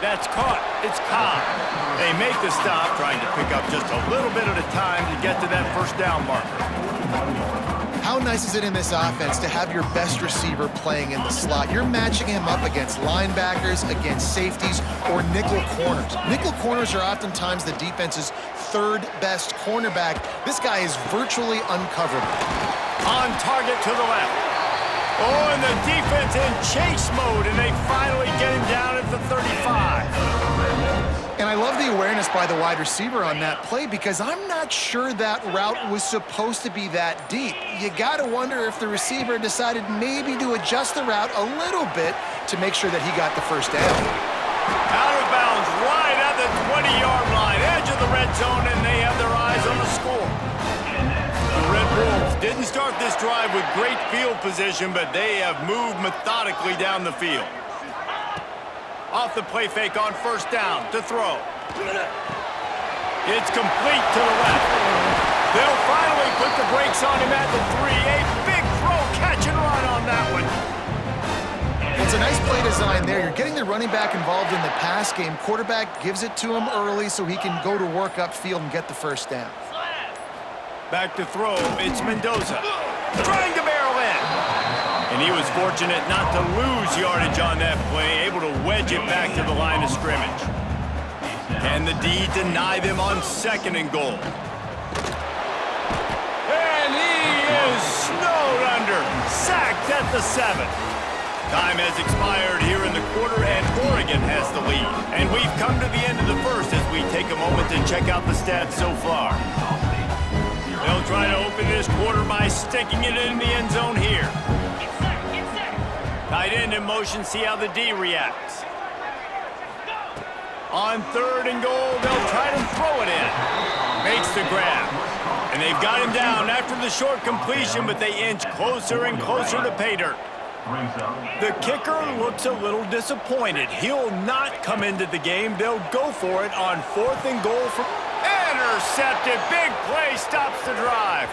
That's caught. It's Cobb. They make the stop, trying to pick up just a little bit at a time to get to that first down marker. How nice is it in this offense to have your best receiver playing in the slot? You're matching him up against linebackers, against safeties, or nickel corners. Nickel corners are oftentimes the defense's third best cornerback. This guy is virtually uncoverable. On target to the left. Oh, and the defense in chase mode, and they finally get him down at the 35. And I love the awareness by the wide receiver on that play because I'm not sure that route was supposed to be that deep. You got to wonder if the receiver decided maybe to adjust the route a little bit to make sure that he got the first down. Out of bounds, right at the 20-yard line, edge of the red zone, and they have their eyes on the score. The Red Wolves didn't start this drive with great field position, but they have moved methodically down the field. Off the play fake on first down to throw. It's complete to the left. They'll finally put the brakes on him at the 3. A big throw, catch and run on that one. It's a nice play design there. You're getting the running back involved in the pass game. Quarterback gives it to him early so he can go to work upfield and get the first down. Back to throw, it's Mendoza. Trying to barrel in. And he was fortunate not to lose yardage on that play, able to wedge it back to the line of scrimmage. Can the D deny them on second and goal? And he is snowed under, sacked at the 7. Time has expired here in the quarter, and Oregon has the lead. And we've come to the end of the first as we take a moment to check out the stats so far. They'll try to open this quarter by sticking it in the end zone here. Tight end in motion, see how the D reacts. On third and goal, they'll try to throw it in. Makes the grab. And they've got him down after the short completion, but they inch closer and closer to pay dirt. The kicker looks a little disappointed. He'll not come into the game. They'll go for it on fourth and goal. Intercepted. Big play stops the drive.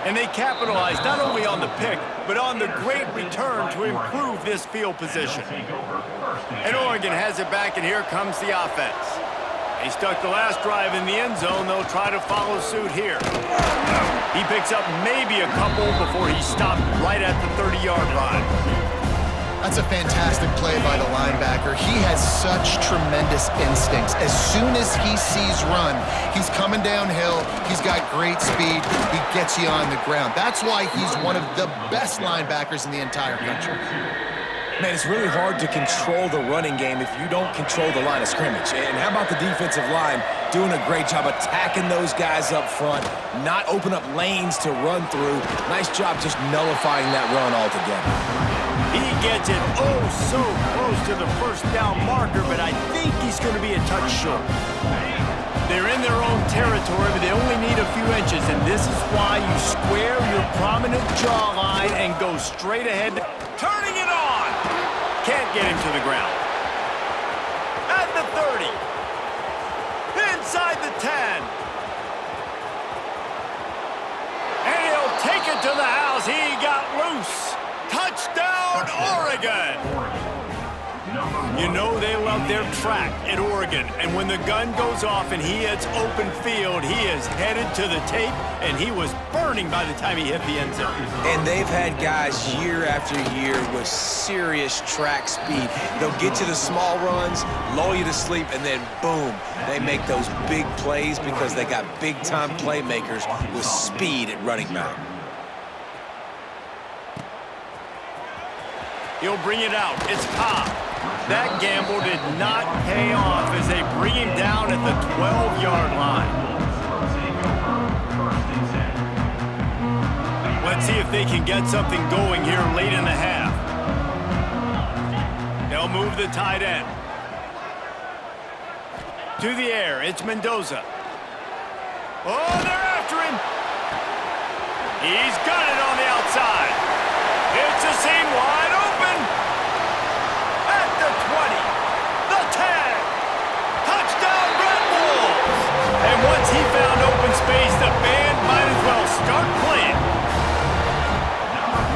And they capitalize not only on the pick, but on the great return to improve this field position. And Oregon has it back, and here comes the offense. They stuck the last drive in the end zone. They'll try to follow suit here. He picks up maybe a couple before he stopped right at the 30-yard line. That's a fantastic play by the linebacker. He has such tremendous instincts. As soon as he sees run, he's coming downhill. He's got great speed. He gets you on the ground. That's why he's one of the best linebackers in the entire country. Man, it's really hard to control the running game if you don't control the line of scrimmage. And how about the defensive line doing a great job attacking those guys up front, not open up lanes to run through. Nice job just nullifying that run altogether. He gets it oh so close to the first down marker, but I think he's going to be a touch short. They're in their own territory, but they only need a few inches, and this is why you square your prominent jawline and go straight ahead. Turning it on! Can't get him to the ground. At the 30. Inside the 10. And he'll take it to the house. He got loose. Touchdown, Oregon! You know they love their track at Oregon, and when the gun goes off and he hits open field, he is headed to the tape, and he was burning by the time he hit the end zone. And they've had guys year after year with serious track speed. They'll get to the small runs, lull you to sleep, and then boom, they make those big plays because they got big-time playmakers with speed at running back. He'll bring it out. It's Cobb. That gamble did not pay off as they bring him down at the 12-yard line. Let's see if they can get something going here late in the half. They'll move the tight end. To the air, it's Mendoza. Oh, they're after him. He's got it on the outside. It's a seam wide open. At the 20, the 10. Touchdown, Red Wolves. And once he found open space, the band might as well start playing.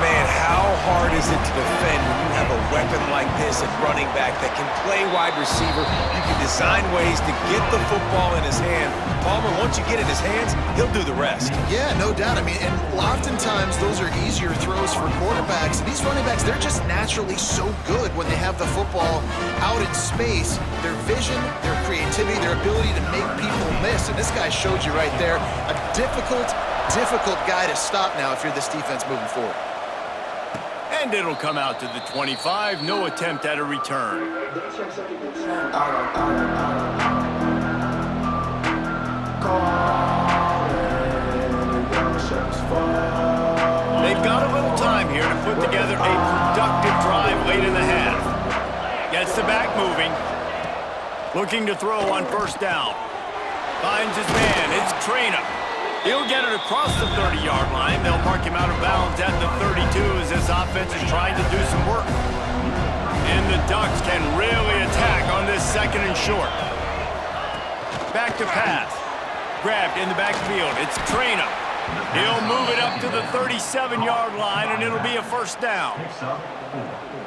Man, how hard is it to defend when you have a weapon like this at running back that can play wide receiver, you can design ways to get the football in his hand. Palmer, once you get it in his hands, he'll do the rest. Yeah, no doubt. I mean, and oftentimes those are easier throws for quarterbacks. These running backs, they're just naturally so good when they have the football out in space. Their vision, their creativity, their ability to make people miss. And this guy showed you right there, a difficult guy to stop now if you're this defense moving forward. And it'll come out to the 25. No attempt at a return. They've got a little time here to put together a productive drive late in the half. Gets the back moving. Looking to throw on first down. Finds his man. It's Traina. He'll get it across the 30-yard line. They'll mark him out of bounds at the 32 as this offense is trying to do some work. And the Ducks can really attack on this second and short. Back to pass. Grabbed in the backfield. It's Traina. He'll move it up to the 37-yard line, and it'll be a first down.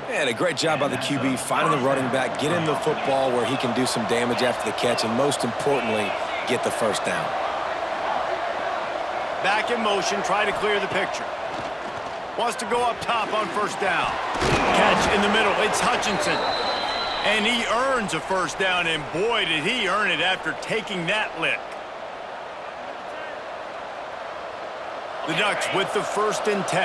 And a great job by the QB finding the running back, getting the football where he can do some damage after the catch, and most importantly, get the first down. Back in motion, try to clear the picture. Wants to go up top on first down. Catch in the middle, it's Hutchinson. And he earns a first down, and boy, did he earn it after taking that lick. The Ducks with the 1st and 10.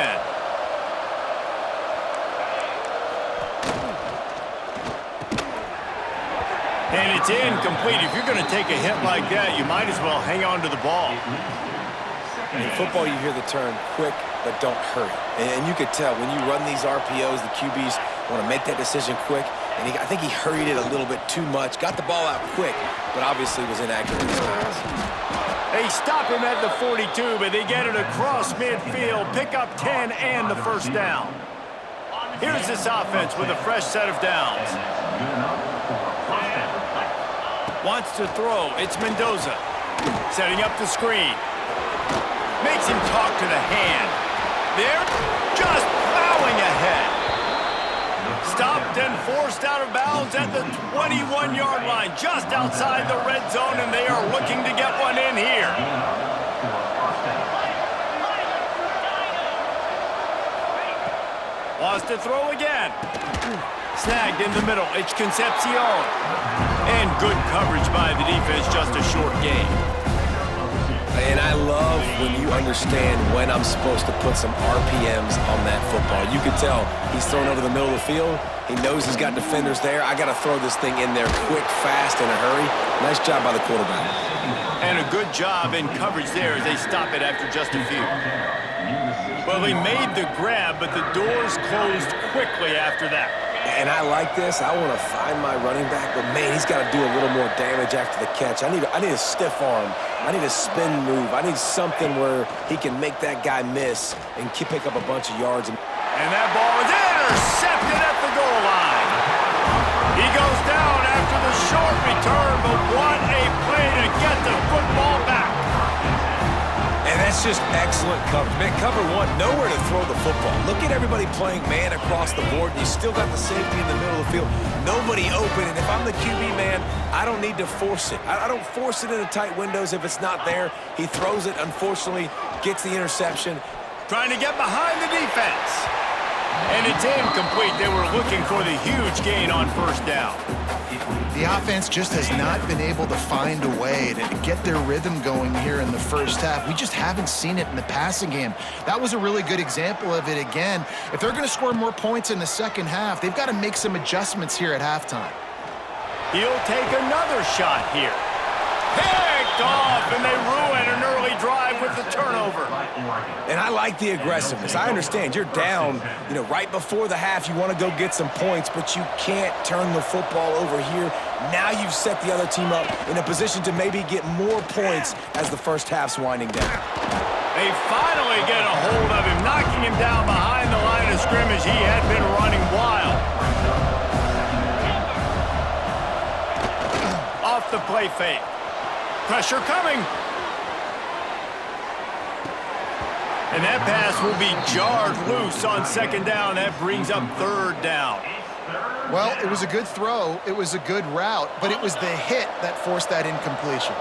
And it's incomplete. If you're going to take a hit like that, you might as well hang on to the ball. In football, you hear the term quick, but don't hurry. And you could tell when you run these RPOs, the QBs want to make that decision quick. And I think he hurried it a little bit too much. Got the ball out quick, but obviously was inaccurate in his pass. They stop him at the 42, but they get it across midfield. Pick up 10 and the first down. Here's this offense with a fresh set of downs. Wants to throw. It's Mendoza. Setting up the screen. Makes him talk to the hand. They're just plowing ahead. Stopped and forced out of bounds at the 21-yard line, just outside the red zone, and they are looking to get one in here. Wants to throw again. Snagged in the middle. It's Concepcion. And good coverage by the defense, just a short gain. And I love when you understand when I'm supposed to put some RPMs on that football. You can tell he's thrown over the middle of the field. He knows he's got defenders there. I got to throw this thing in there quick, fast, in a hurry. Nice job by the quarterback. And a good job in coverage there as they stop it after just a few. Well, he made the grab, but the doors closed quickly after that. And I like this. I want to find my running back, but man, he's got to do a little more damage after the catch. I need a stiff arm. I need a spin move. I need something where he can make that guy miss and pick up a bunch of yards. And that ball is intercepted at the goal line. He goes down after the short return, but what a play to get the football back. And that's just excellent coverage. Man, cover one, nowhere to throw the football. Look at everybody playing man across the board, and you still got the safety in the middle of the field. Nobody open, and if I'm the QB, man, I don't need to force it. I don't force it into tight windows if it's not there. He throws it, unfortunately, gets the interception. Trying to get behind the defense. And it's incomplete. They were looking for the huge gain on first down. The offense just has not been able to find a way to get their rhythm going here in the first half. We just haven't seen it in the passing game. That was a really good example of it again. If they're going to score more points in the second half, they've got to make some adjustments here at halftime. He'll take another shot here. Picked off, and they ruin an early drive with the turnover. And I like the aggressiveness. I understand you're down, right before the half. You want to go get some points, but you can't turn the football over here. Now you've set the other team up in a position to maybe get more points as the first half's winding down. They finally get a hold of him, knocking him down behind the line of scrimmage. He had been running wild. Off the play fake. Pressure coming. And that pass will be jarred loose on second down. That brings up third down. Well, it was a good throw, it was a good route, but it was the hit that forced that incompletion.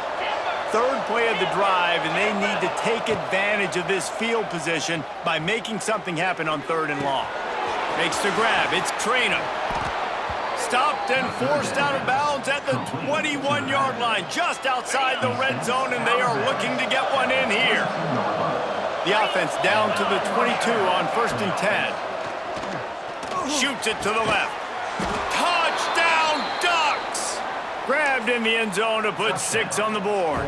Third play of the drive, and they need to take advantage of this field position by making something happen on 3rd and long. Makes the grab. It's Traynor. Stopped and forced out of bounds at the 21-yard line, just outside the red zone, and they are looking to get one in here. The offense down to the 22 on 1st and 10. Shoots it to the left. Touchdown, Ducks! Grabbed in the end zone to put 6 on the board.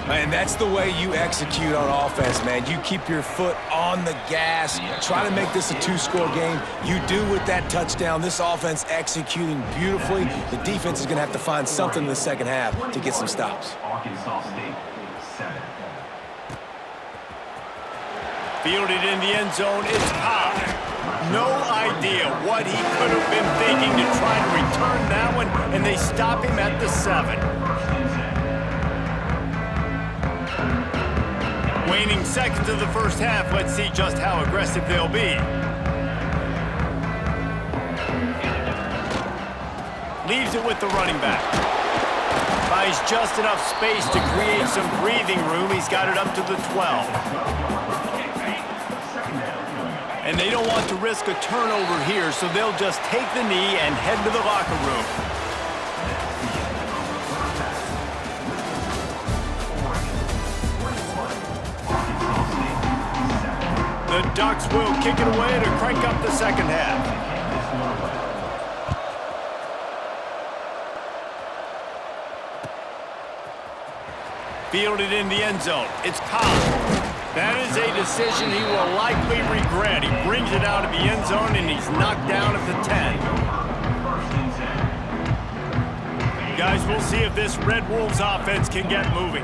Man, that's the way you execute on offense, man. You keep your foot on the gas, try to make this a 2-score game. You do with that touchdown. This offense executing beautifully. The defense is going to have to find something in the second half to get some stops. Fielded in the end zone, it's Cobb. No idea what he could have been thinking to try to return that one, and they stop him at the 7. Waning seconds of the first half, let's see just how aggressive they'll be. Leaves it with the running back. Buys just enough space to create some breathing room. He's got it up to the 12. And they don't want to risk a turnover here, so they'll just take the knee and head to the locker room. The Ducks will kick it away to crank up the second half. Fielded in the end zone. It's Cobb. That is a decision he will likely regret. He brings it out of the end zone, and he's knocked down at the 10. Guys, we'll see if this Red Wolves offense can get moving.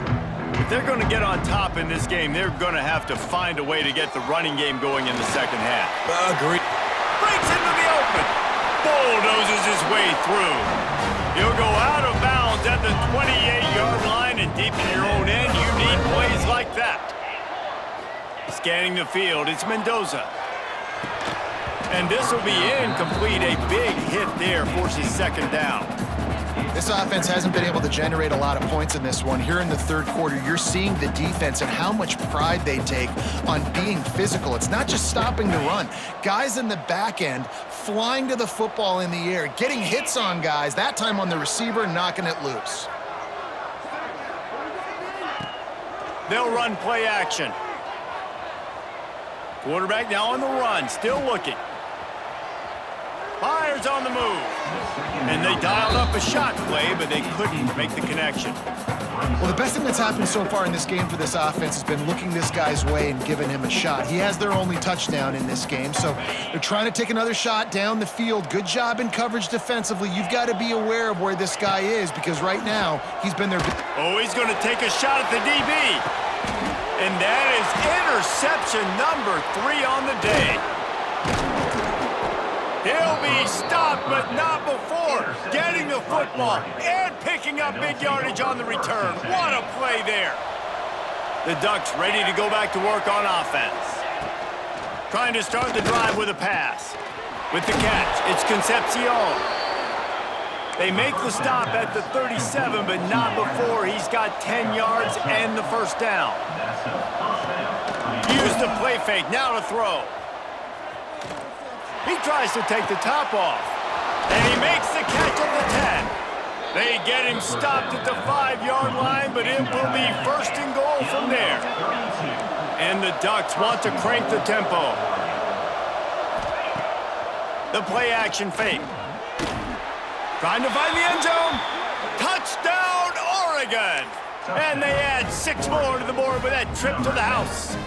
If they're going to get on top in this game, they're going to have to find a way to get the running game going in the second half. Agreed. Breaks into the open. Bulldozes his way through. He'll go out of bounds at the 28-yard line, and deep in your own end, you need plays like that. Scanning the field, it's Mendoza. And this will be incomplete. A big hit there forces second down. This offense hasn't been able to generate a lot of points in this one. Here in the third quarter, you're seeing the defense and how much pride they take on being physical. It's not just stopping the run. Guys in the back end flying to the football in the air, getting hits on guys, that time on the receiver, knocking it loose. They'll run play action. Quarterback now on the run, still looking. Fires on the move. And they dialed up a shot play, but they couldn't make the connection. Well, the best thing that's happened so far in this game for this offense has been looking this guy's way and giving him a shot. He has their only touchdown in this game, so they're trying to take another shot down the field. Good job in coverage defensively. You've got to be aware of where this guy is because right now he's been there. Oh, he's going to take a shot at the DB. And that is interception number 3 on the day. He'll be stopped, but not before getting the football and picking up big yardage on the return. What a play there. The Ducks ready to go back to work on offense. Trying to start the drive with a pass. With the catch, it's Concepcion. They make the stop at the 37, but not before he's got 10 yards and the first down. Use the play fake, now to throw. He tries to take the top off, and he makes the catch at the 10. They get him stopped at the 5-yard line, but it will be first and goal from there. And the Ducks want to crank the tempo. The play action fake. Trying to find the end zone. Touchdown, Oregon! And they add 6 more to the board with that trip to the house.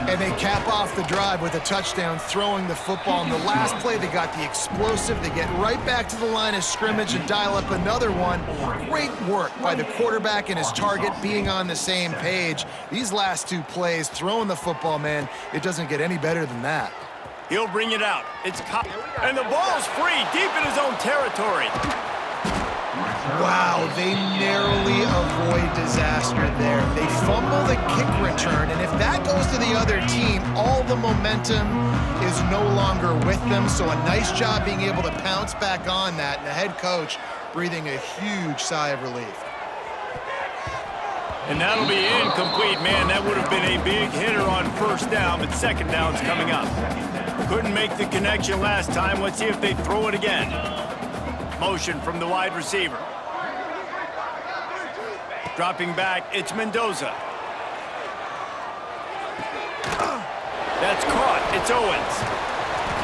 And they cap off the drive with a touchdown, throwing the football. In the last play, they got the explosive. They get right back to the line of scrimmage and dial up another one. Great work by the quarterback and his target being on the same page. These last 2 plays, throwing the football, man, it doesn't get any better than that. He'll bring it out. It's Cobb. And the ball's free deep in his own territory. Wow, they narrowly avoid disaster there. They fumble the kick return, and if that goes to the other team, all the momentum is no longer with them. So a nice job being able to pounce back on that, and the head coach breathing a huge sigh of relief. And that'll be incomplete. Man, that would have been a big hitter on first down, but second down's coming up. Couldn't make the connection last time. Let's see if they throw it again. Motion from the wide receiver. Dropping back, it's Mendoza. That's caught, it's Owens.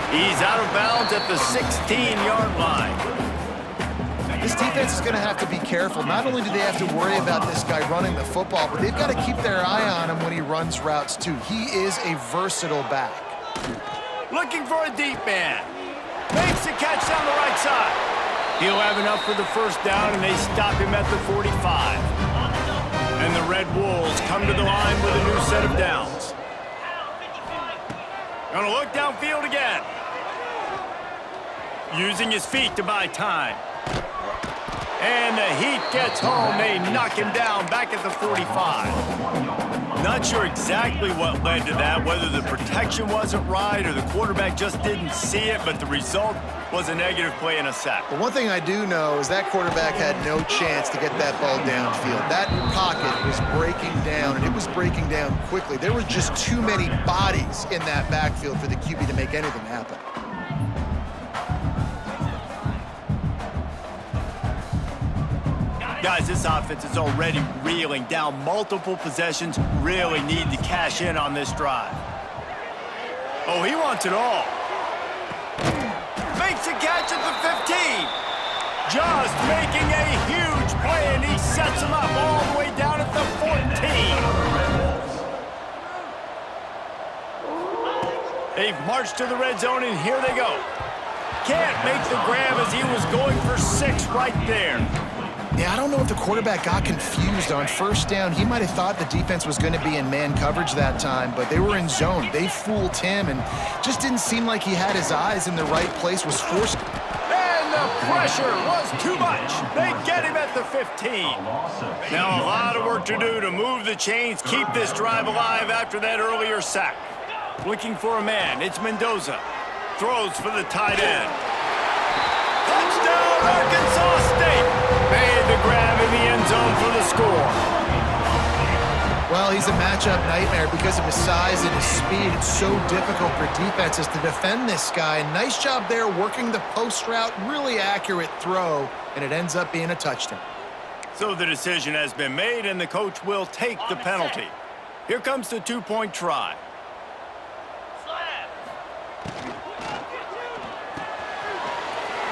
He's out of bounds at the 16-yard line. This defense is going to have to be careful. Not only do they have to worry about this guy running the football, but they've got to keep their eye on him when he runs routes too. He is a versatile back. Looking for a deep man. Makes the catch down the right side. He'll have enough for the first down, and they stop him at the 45. And the Red Wolves come to the line with a new set of downs. Gonna look downfield again. Using his feet to buy time. And the Heat gets home. They knock him down back at the 45. Not sure exactly what led to that, whether the protection wasn't right or the quarterback just didn't see it, but the result was a negative play and a sack. But one thing I do know is that quarterback had no chance to get that ball downfield. That pocket was breaking down, and it was breaking down quickly. There were just too many bodies in that backfield for the QB to make anything happen. Guys, this offense is already reeling down multiple possessions. Really need to cash in on this drive. Oh, he wants it all. Makes a catch at the 15. Just making a huge play, and he sets him up all the way down at the 14. They've marched to the red zone, and here they go. Can't make the grab as he was going for 6 right there. Yeah, I don't know if the quarterback got confused on first down. He might have thought the defense was going to be in man coverage that time, but they were in zone. They fooled him, and just didn't seem like he had his eyes in the right place, was forced. And the pressure was too much. They get him at the 15. Now a lot of work to do to move the chains, keep this drive alive after that earlier sack. Looking for a man, it's Mendoza. Throws for the tight end. Touchdown, Arkansas State! Made the grab in the end zone for the score. Well, he's a matchup nightmare because of his size and his speed. It's so difficult for defenses to defend this guy. Nice job there working the post route, really accurate throw, and it ends up being a touchdown. So the decision has been made, and the coach will take the penalty. Here comes the 2-point try.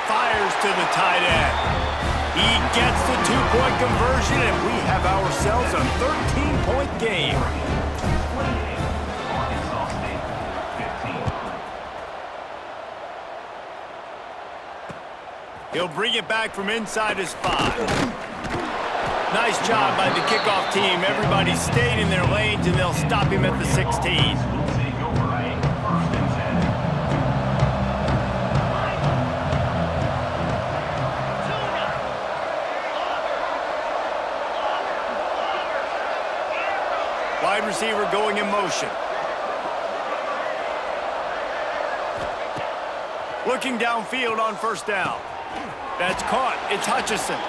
Fires to the tight end. He gets the 2-point conversion, and we have ourselves a 13-point game. He'll bring it back from inside his 5. Nice job by the kickoff team. Everybody stayed in their lanes, and they'll stop him at the 16. Wide receiver going in motion. Looking downfield on first down. That's caught. It's Hutchinson.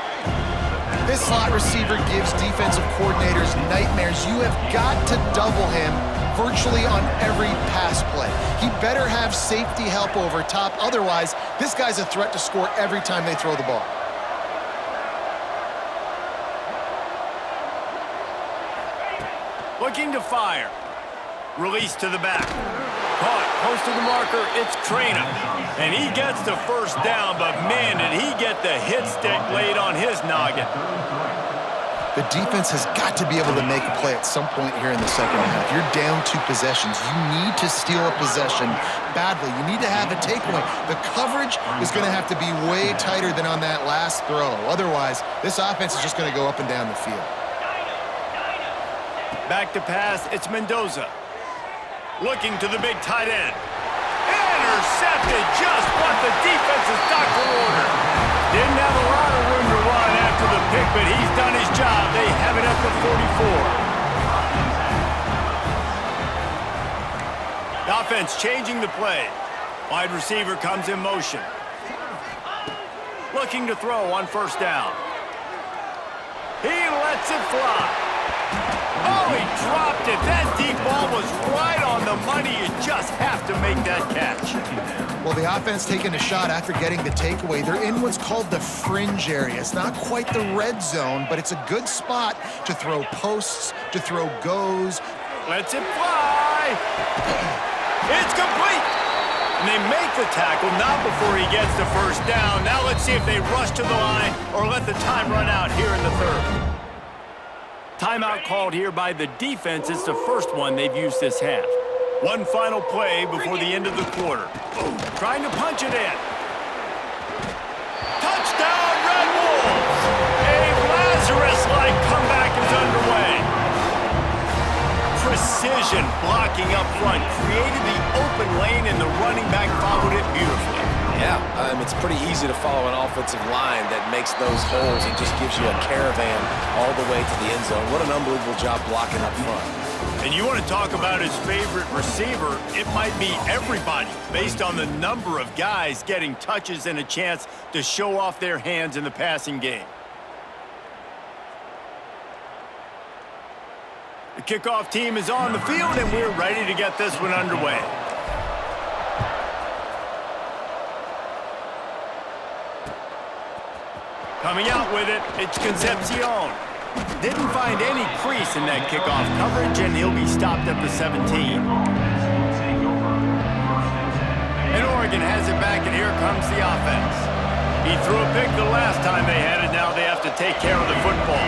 This slot receiver gives defensive coordinators nightmares. You have got to double him virtually on every pass play. He better have safety help over top. Otherwise, this guy's a threat to score every time they throw the ball. Looking to fire. Release to the back. Caught, close to the marker, it's Traina. And he gets the first down, but man, did he get the hit stick laid on his noggin. The defense has got to be able to make a play at some point here in the second half. You're down 2 possessions. You need to steal a possession badly. You need to have a takeaway. The coverage is going to have to be way tighter than on that last throw. Otherwise, this offense is just going to go up and down the field. Back to pass, it's Mendoza. Looking to the big tight end. Intercepted, just what the defense's doctor ordered. Didn't have a lot of room to run after pick, but he's done his job. They have it at the 44. The offense changing the play. Wide receiver comes in motion. Looking to throw on first down. He lets it fly. Oh, he dropped it. That deep ball was right on the money. You just have to make that catch. Well, the offense taking a shot after getting the takeaway. They're in what's called the fringe area. It's not quite the red zone, but it's a good spot to throw posts, to throw goes. Lets it fly. It's complete. And they make the tackle, not before he gets the first down. Now let's see if they rush to the line or let the time run out here in the third. Timeout called here by the defense. It's the first one they've used this half. One final play before the end of the quarter. Trying to punch it in. Touchdown, Red Wolves! A Lazarus-like comeback is underway. Precision blocking up front created the open lane, and the running back followed it beautifully. Yeah, it's pretty easy to follow an offensive line that makes those holes and just gives you a caravan all the way to the end zone. What an unbelievable job blocking up front. And you want to talk about his favorite receiver, it might be everybody based on the number of guys getting touches and a chance to show off their hands in the passing game. The kickoff team is on the field, and we're ready to get this one underway. Coming out with it, it's Concepcion. Didn't find any crease in that kickoff coverage, and he'll be stopped at the 17. And Oregon has it back, and here comes the offense. He threw a pick the last time they had it. Now they have to take care of the football.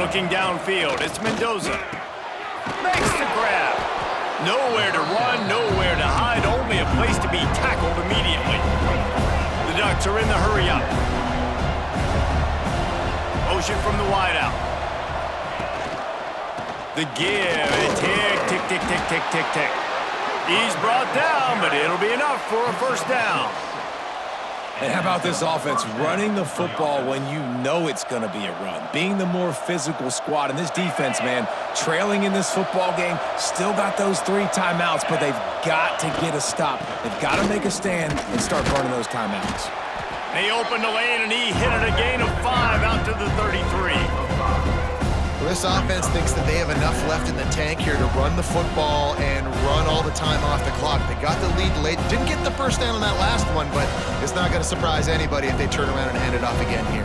Looking downfield, it's Mendoza. Makes the grab. Nowhere to run, nowhere to hide, only a place to be tackled immediately. The Ducks are in the hurry-up. Motion from the wideout. The give, tick, tick, tick, tick, tick, tick, tick. He's brought down, but it'll be enough for a first down. And how about this offense running the football when you know it's going to be a run? Being the more physical squad. And this defense, man, trailing in this football game, still got those 3 timeouts, but they've got to get a stop. They've got to make a stand and start burning those timeouts. They opened the lane, and he hit it a gain of 5 out to the 33. Well, this offense thinks that they have enough left in the tank here to run the football and run all the time off the clock. They got the lead late. Didn't get the first down on that last one, but it's not going to surprise anybody if they turn around and hand it off again here.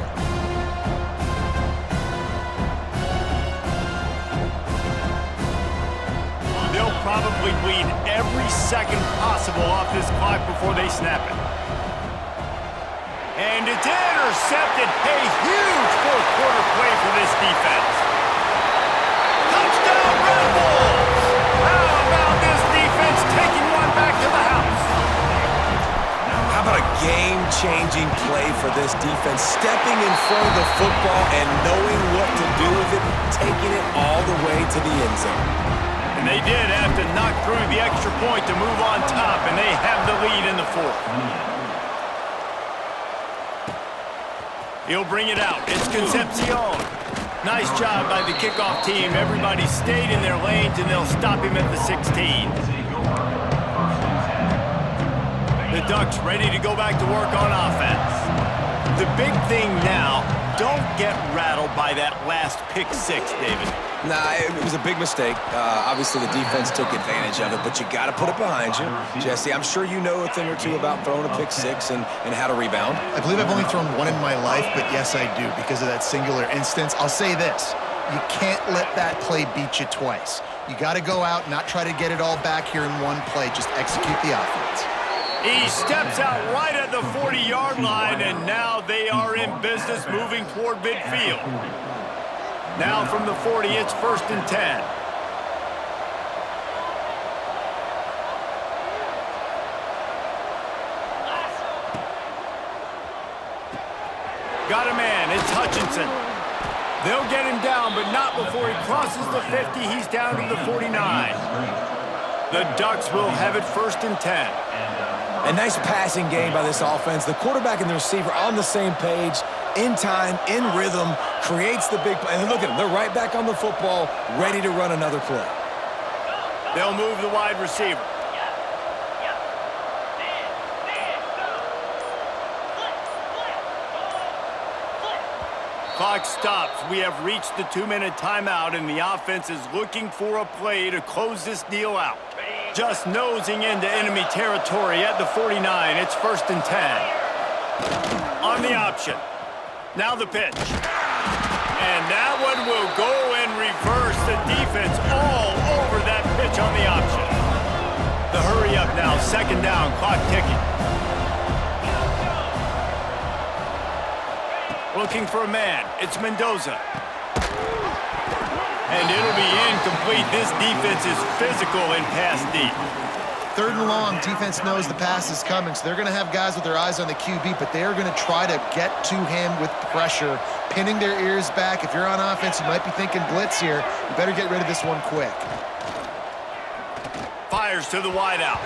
They'll probably bleed every second possible off this clock before they snap it. And it's intercepted. A huge fourth quarter play for this defense. Touchdown, Red Wolves! How about this defense taking one back to the house? How about a game-changing play for this defense, stepping in front of the football and knowing what to do with it, taking it all the way to the end zone. And they did have to knock through the extra point to move on top, and they have the lead in the fourth. He'll bring it out. It's Concepcion. Nice job by the kickoff team. Everybody stayed in their lanes, and they'll stop him at the 16. The Ducks ready to go back to work on offense. The big thing now, don't get rattled by that last pick 6, David. Nah, it was a big mistake. Obviously, the defense took advantage of it, but you got to put it behind you. Jesse, I'm sure you know a thing or two about throwing a pick 6 and how to rebound. I believe I've only thrown one in my life, but yes, I do, because of that singular instance. I'll say this. You can't let that play beat you twice. You got to go out, not try to get it all back here in one play. Just execute the offense. He steps out right at the 40-yard line, and now they are in business moving toward midfield. Now from the 40, it's 1st and 10. Got a man, it's Hutchinson. They'll get him down, but not before he crosses the 50. He's down to the 49. The Ducks will have it 1st and 10. A nice passing game by this offense. The quarterback and the receiver on the same page, in time, in rhythm, creates the big play. And look at them. They're right back on the football, ready to run another play. They'll move the wide receiver. Clock stops. We have reached the 2-minute timeout, and the offense is looking for a play to close this deal out. Just nosing into enemy territory at the 49. It's 1st and 10. On the option. Now the pitch. And that one will go in reverse. The defense all over that pitch on the option. The hurry up now. 2nd down. Clock ticking. Looking for a man. It's Mendoza. And it'll be incomplete. This defense is physical in pass deep. 3rd and long, defense knows the pass is coming, so they're going to have guys with their eyes on the QB, but they are going to try to get to him with pressure, pinning their ears back. If you're on offense, you might be thinking blitz here. You better get rid of this one quick. Fires to the wideout.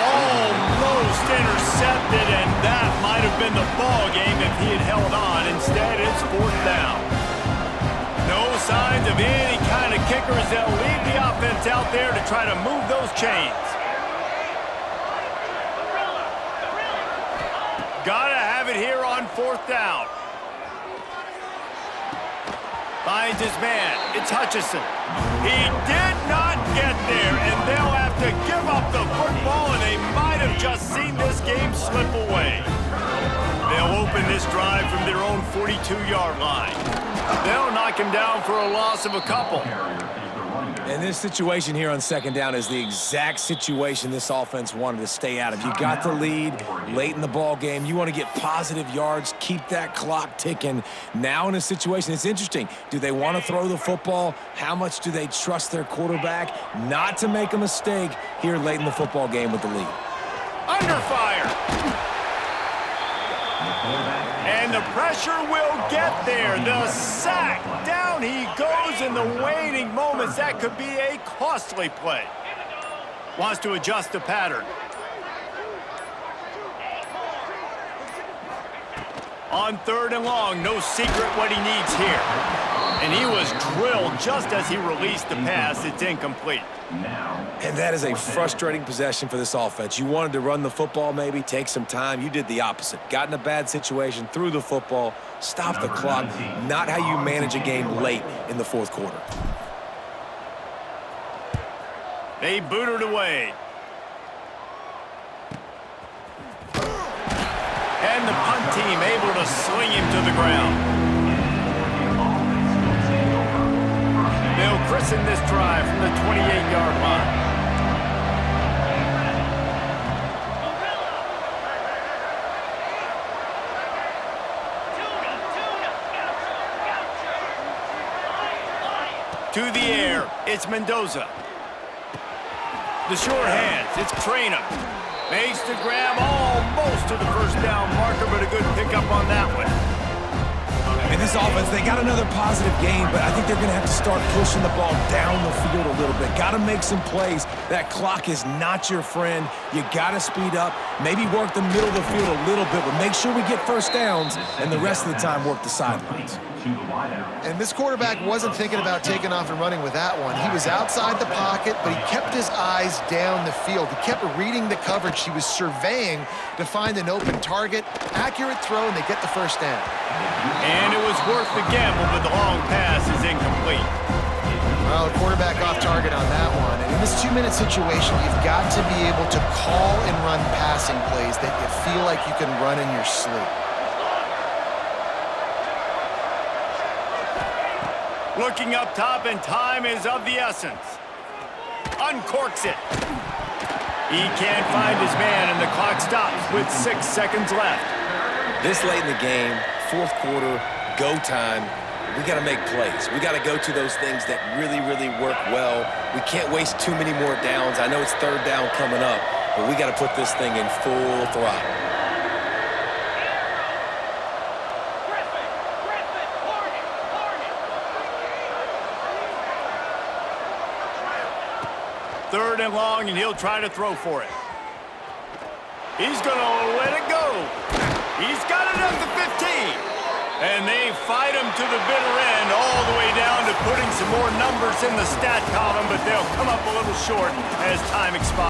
Almost intercepted, and that might have been the ball game if he had held on. Instead, it's 4th down. No signs of any kind of kickers. They'll leave the offense out there to try to move those chains. Gotta have it here on 4th down. Finds his man. It's Hutchinson. He did not get there, and they'll have to give up the football, and they might have just seen this game slip away. They'll open this drive from their own 42-yard line. They'll knock him down for a loss of a couple. And this situation here on 2nd down is the exact situation this offense wanted to stay out of. You got the lead late in the ball game. You want to get positive yards, keep that clock ticking. Now in a situation, it's interesting. Do they want to throw the football? How much do they trust their quarterback not to make a mistake here late in the football game with the lead? Under fire. And the pressure will get there. The sack. Down he goes in the waning moments. That could be a costly play. Wants to adjust the pattern. On 3rd and long, no secret what he needs here. And he was drilled just as he released the pass. It's incomplete. And that is a frustrating possession for this offense. You wanted to run the football maybe, take some time. You did the opposite. Got in a bad situation, threw the football, stopped the clock. Not how you manage a game late in the 4th quarter. They booted away. And the punt team able to sling him to the ground. They'll christen this drive from the 28-yard line. To the air, it's Mendoza. The short hands, it's Traynham. Makes the grab almost to the 1st down marker, but a good pickup on that one. And this offense, they got another positive game, but I think they're going to have to start pushing the ball down the field a little bit. Got to make some plays. That clock is not your friend. You got to speed up, maybe work the middle of the field a little bit, but make sure we get 1st downs, and the rest of the time work the sidelines. And this quarterback wasn't thinking about taking off and running with that one. He was outside the pocket, but he kept his eyes down the field. He kept reading the coverage. He was surveying to find an open target. Accurate throw, and they get the 1st down. And it was worth the gamble, but the long pass is incomplete. Well, the quarterback off target on that one. And in this 2-minute situation, you've got to be able to call and run passing plays that you feel like you can run in your sleep. Looking up top, and time is of the essence. Uncorks it. He can't find his man, and the clock stops with 6 seconds left. This late in the game, 4th quarter, go time, we got to make plays. We got to go to those things that really, really work well. We can't waste too many more downs. I know it's 3rd down coming up, but we got to put this thing in full throttle. Third and long, and he'll try to throw for it. He's going to let it go. He's got it up to 15. And they fight him to the bitter end, all the way down to putting some more numbers in the stat column, but they'll come up a little short as time expires.